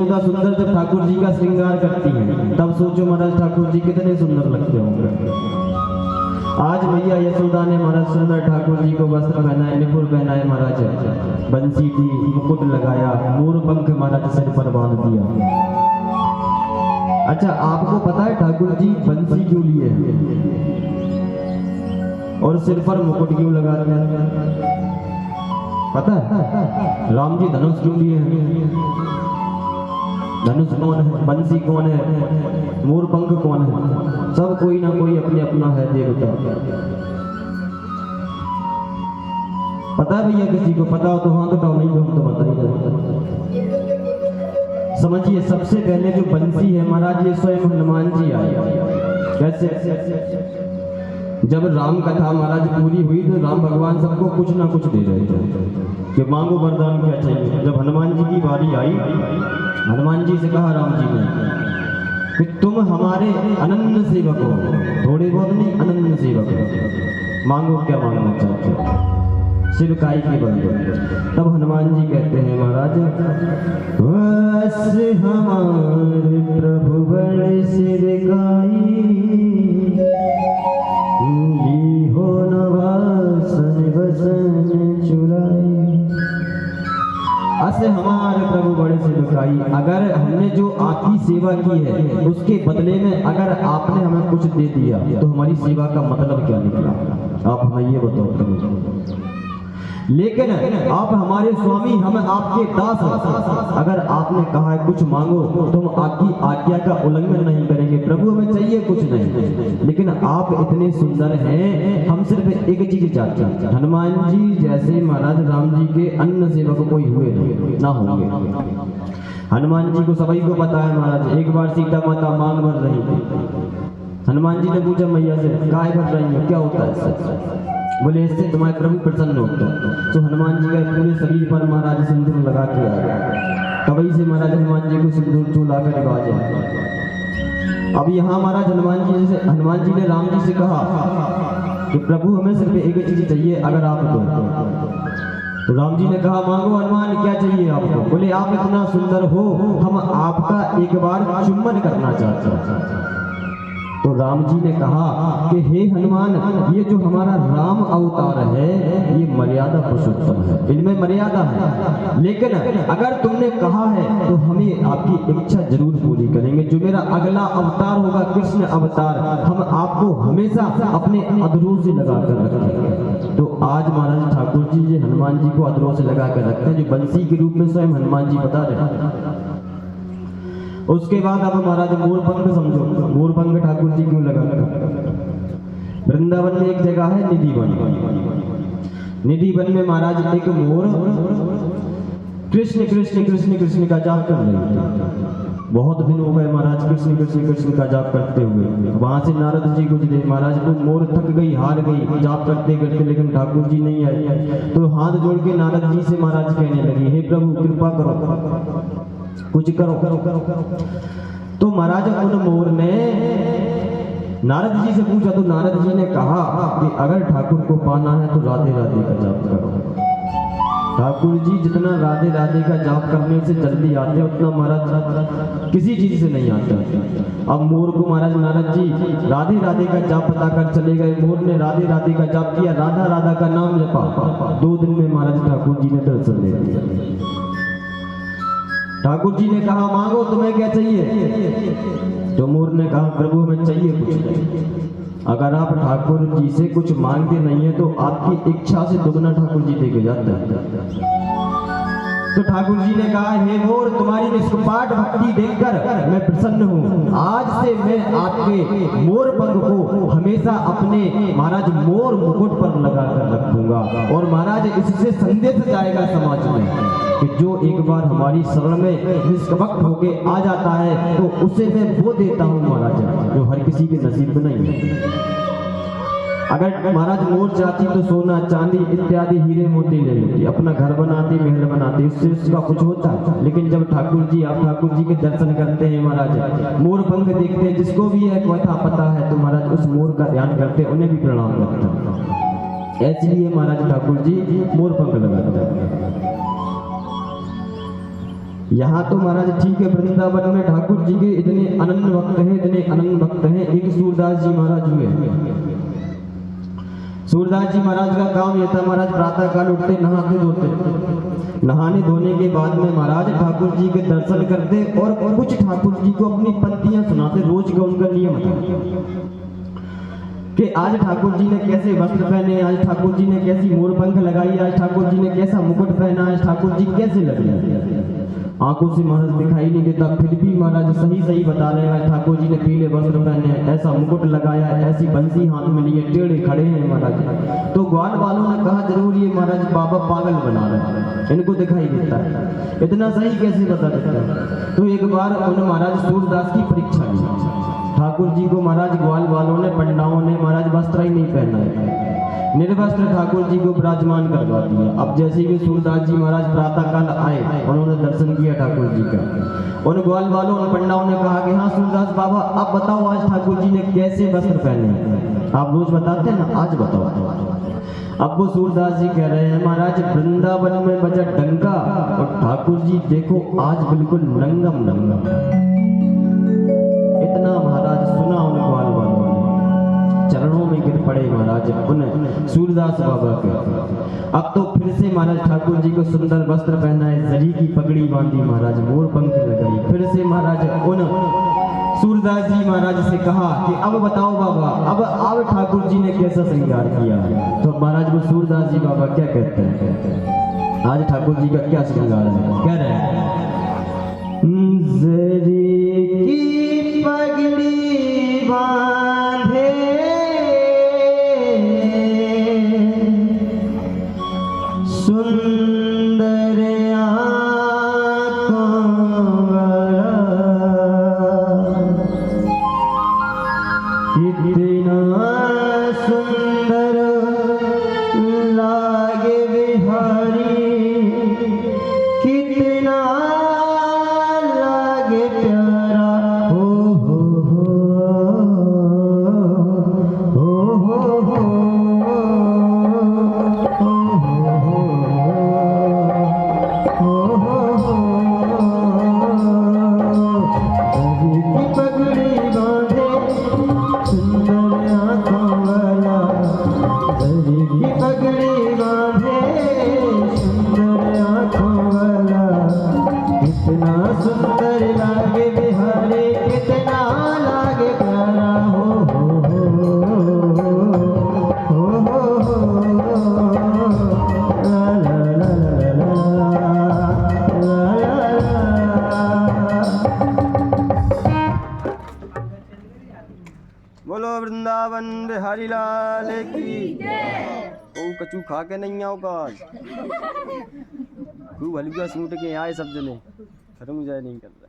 यशोदा सुंदर जब ठाकुर जी का श्रृंगार करती हैं, तब सोचो महाराज ठाकुर जी कितने सुंदर लगते होंगे। आज मैया यशोदा ने महाराज सुंदर ठाकुर जी को वस्त्र पहनाए, निपुर पहनाए, महाराज बंसी दी, मुकुट लगाया, मोर पंख महाराज सिर पर बांध दिया। अच्छा, आपको पता है ठाकुर जी बंसी क्यों लिए और सिर पर मुकुट क्यों लगाते हैं? पता है? राम जी धनुष क्यों लिए हैं? धनुष कौन है, बंसी कौन है, मोर पंख कौन है? सब कोई ना कोई अपने अपना है देवता। पता है भैया? किसी को पता हो तो हाथ उठाओ, नहीं हो तो बताइए। समझिए, सबसे पहले जो बंसी है महाराज, ये स्वयं हनुमान जी आए। कैसे? जब राम कथा महाराज पूरी हुई तो राम भगवान सबको कुछ ना कुछ दे रहे थे कि मांगो वरदान क्या चाहिए। जब हनुमान जी की बारी आई, हनुमान जी से कहा राम जी ने कि तुम हमारे अनन्य सेवक हो, थोड़े बहुत नहीं, अनन्य सेवक हो, मांगो क्या मांगना चाहते हो, शिवकाई के बंदे। तब हनुमान जी कहते हैं महाराज, वस हमारे प्रभु बड़े शिवकाई, हो नवासन वसन चुराई। अस हमारे प्रभु बड़े शिवकाई, अगर हमने जो आपकी सेवा की है उसके बदले में अगर आपने हमें कुछ दे दिया तो हमारी सेवा का मतलब क्या निकला? आप हमें ये बताओ प्रभु। लेकिन आप हमारे स्वामी, हम आपके दास हैं। अगर आपने कहा है कुछ मांगो तो हम आपकी आज्ञा का उल्लंघन नहीं करेंगे। प्रभु हमें चाहिए कुछ नहीं, लेकिन आप इतने सुंदर हैं, हम सिर्फ एक चीज चाहते हैं। हनुमान जी जैसे महाराज राम जी के अन्य सेवक कोई हुए नहीं ना होंगे। हनुमान जी को सभी को पता है महाराज, एक बार सीता माता मांग भर रही थी। हनुमान जी ने पूछा मैया से, काय भर रही हो, क्या होता है इससे? बोले इससे तुम्हारे प्रभु प्रसन्न होते हैं। तो हनुमान जी का पूरे शरीर पर महाराज सिंदूर लगा के आ गया। तभी से महाराज हनुमान जी को सिंदूर चूला का रिवाज है। अब यहाँ महाराज हनुमान जी ने राम जी से कहा कि प्रभु हमें सिर्फ एक चीज चाहिए, अगर आप दो। तो राम जी ने कहा मांगो हनुमान, क्या चाहिए आपको? बोले आप इतना सुंदर हो, हम आपका एक बार चुम्बन करना चाहते हैं। तो राम जी ने कहा कि हे हनुमान, ये जो हमारा राम अवतार है ये मर्यादा पुरुषोत्तम है, इनमें मर्यादा है। लेकिन अगर तुमने कहा है तो हमें आपकी इच्छा जरूर पूरी करेंगे। जो मेरा अगला अवतार होगा कृष्ण अवतार, हम आपको हमेशा अपने अधरों से लगा कर रखेंगे। तो आज महाराज ठाकुर जी ये हनुमान जी को अधरों से लगा कर रखते हैं, जो बंसी के रूप में स्वयं हनुमान जी बता रहे। उसके बाद अब महाराज मोरपंख समझो, मोरपंख ठाकुर जी क्यों लगा? वृंदावन में एक जगह है निधिवन। निधिवन में महाराज एक मोर कृष्ण कृष्ण कृष्ण कृष्ण का जाप कर रहे थे। बहुत दिन हो गए महाराज कृष्ण कृष्ण कृष्ण का जाप करते हुए। वहां से नारद जी गुजरे, महाराज को मोर थक गई, हार गई जाप करते करते, लेकिन ठाकुर जी नहीं आए। तो हाथ जोड़ के नारद जी से महाराज कहने लगी, हे प्रभु कृपा करो, कुछ करो। तो महाराज उन मोर ने नारद जी से पूछा, तो नारद जी ने कहा कि अगर ठाकुर को पाना है तो राधे राधे का जाप करो। ठाकुर जी जितना राधे राधे का जाप करने से जल्दी आते हैं, उतना महाराज किसी चीज से नहीं आता। अब मोर को महाराज नारद जी राधे राधे का जाप बता कर चले गए। मोर ने राधे राधे का जाप किया, राधा राधा का नाम जपा। 2 दिन में महाराज ठाकुर जी ने दर्शन दे दिया। ठाकुर जी ने कहा मांगो तुम्हें क्या चाहिए? तो मोर ने कहा प्रभु हमें चाहिए कुछ। अगर आप ठाकुर जी से कुछ मांगते नहीं है तो आपकी इच्छा से दुगना ठाकुर जी देके जाते हैं। तो ठाकुर जी ने कहा हे मोर, तुम्हारी निष्कपट भक्ति देखकर मैं प्रसन्न हूँ। आज से मैं आपके मोर पंख को हमेशा अपने महाराज मोर मुकुट पर लगा कर रखूंगा। और महाराज इससे संदेश जाएगा समाज में कि जो एक बार हमारी शरण में निष्कपट होके आ जाता है तो उसे मैं वो देता हूँ महाराज, जो हर किसी के नसीब में नहीं है। अगर महाराज मोर चाहती तो सोना चांदी इत्यादि हीरे मोती ले लेती, अपना घर बनाती, महल बनाती, उससे उसका कुछ होता। लेकिन जब ठाकुर जी आप ठाकुर जी के दर्शन करते हैं महाराज, मोर पंख देखते हैं, जिसको भी है कथा पता है तो महाराज उस मोर का ध्यान करते हैं, उन्हें भी प्रणाम करते हैं। ऐसे ही महाराज ठाकुर जी मोर पंख लगाते हैं। यहाँ तो महाराज ठीक है, वृंदावन में ठाकुर जी के इतने अनन्य भक्त हैं, इतने अनन्य भक्त हैं। एक सूरदास जी महाराज हुए। सूरदास जी महाराज का काम यह था, महाराज प्रातः काल उठते, नहाते धोते, नहाने धोने के बाद में महाराज ठाकुर जी के दर्शन करते और कुछ ठाकुर जी को अपनी पंक्तियां सुनाते। रोज का उनका नियम था कि आज ठाकुर जी ने कैसे वस्त्र पहने, आज ठाकुर जी ने कैसी मोरपंख लगाई, आज ठाकुर जी ने कैसा मुकुट पहना, आज ठाकुर जी कैसे लगे। आंखों से महाराज दिखाई नहीं देता, फिर भी महाराज सही सही बता रहे हैं। ठाकुर जी ने पीले वस्त्र पहने, ऐसा मुकुट लगाया, ऐसी बंसी हाथ में लिए टेढ़े खड़े हैं महाराज। तो ग्वाल वालों ने कहा जरूर ये महाराज बाबा पागल बना रहे हैं, इनको दिखाई देता है, इतना सही कैसे बता देता है। तो एक बार उन्होंने महाराज सूरदास की परीक्षा ली। ठाकुर जी को महाराज ग्वाल वालों ने, पंडाओं ने महाराज वस्त्र ही नहीं पहना है, निर्वस्त्र ठाकुर जी को विराजमान करवा दिया। अब जैसे भी सूरदास जी महाराज प्रातः काल आए, उन्होंने दर्शन किया ठाकुर जी का। उन ग्वाल वालों, उन पंडाओं ने कहा कि हाँ सूरदास बाबा अब बताओ आज ठाकुर जी ने कैसे वस्त्र पहने। आप रोज बताते हैं ना, आज बताओ। अब वो सूरदास जी कह रहे हैं महाराज वृंदावन में बजा डंका और ठाकुर जी देखो आज बिल्कुल नंगम नंगम। इतना महाराज सुना उन ग्वाल वालों ने, चरणों में गिर पड़े महाराज उन सूरदास बाबा के। अब तो फिर से महाराज ठाकुर जी को सुंदर वस्त्र पहनाए, जरी की पगड़ी बांधी महाराज, मोर पंख लगाई। फिर से महाराज उन सूरदास जी महाराज से कहा कि अब बताओ बाबा, अब ठाकुर जी ने कैसा श्रृंगार किया। तो महाराज वो सूरदास जी बाबा क्या कहते हैं, आज ठाकुर जी का क्या श्रृंगार है, कह रहे हैं जरी की पगड़ी बांधे सुंदर आँखों वाला, कितना सुंदर लागे बिहारी, कितना लागे प्यारा। हो हो बोलो वृंदावन बिहारी लाल की। ओ कचू खा के नहीं आओ आज, खूब हलवा सूट के आए सब जने, खत्म जाए नहीं कर रहा।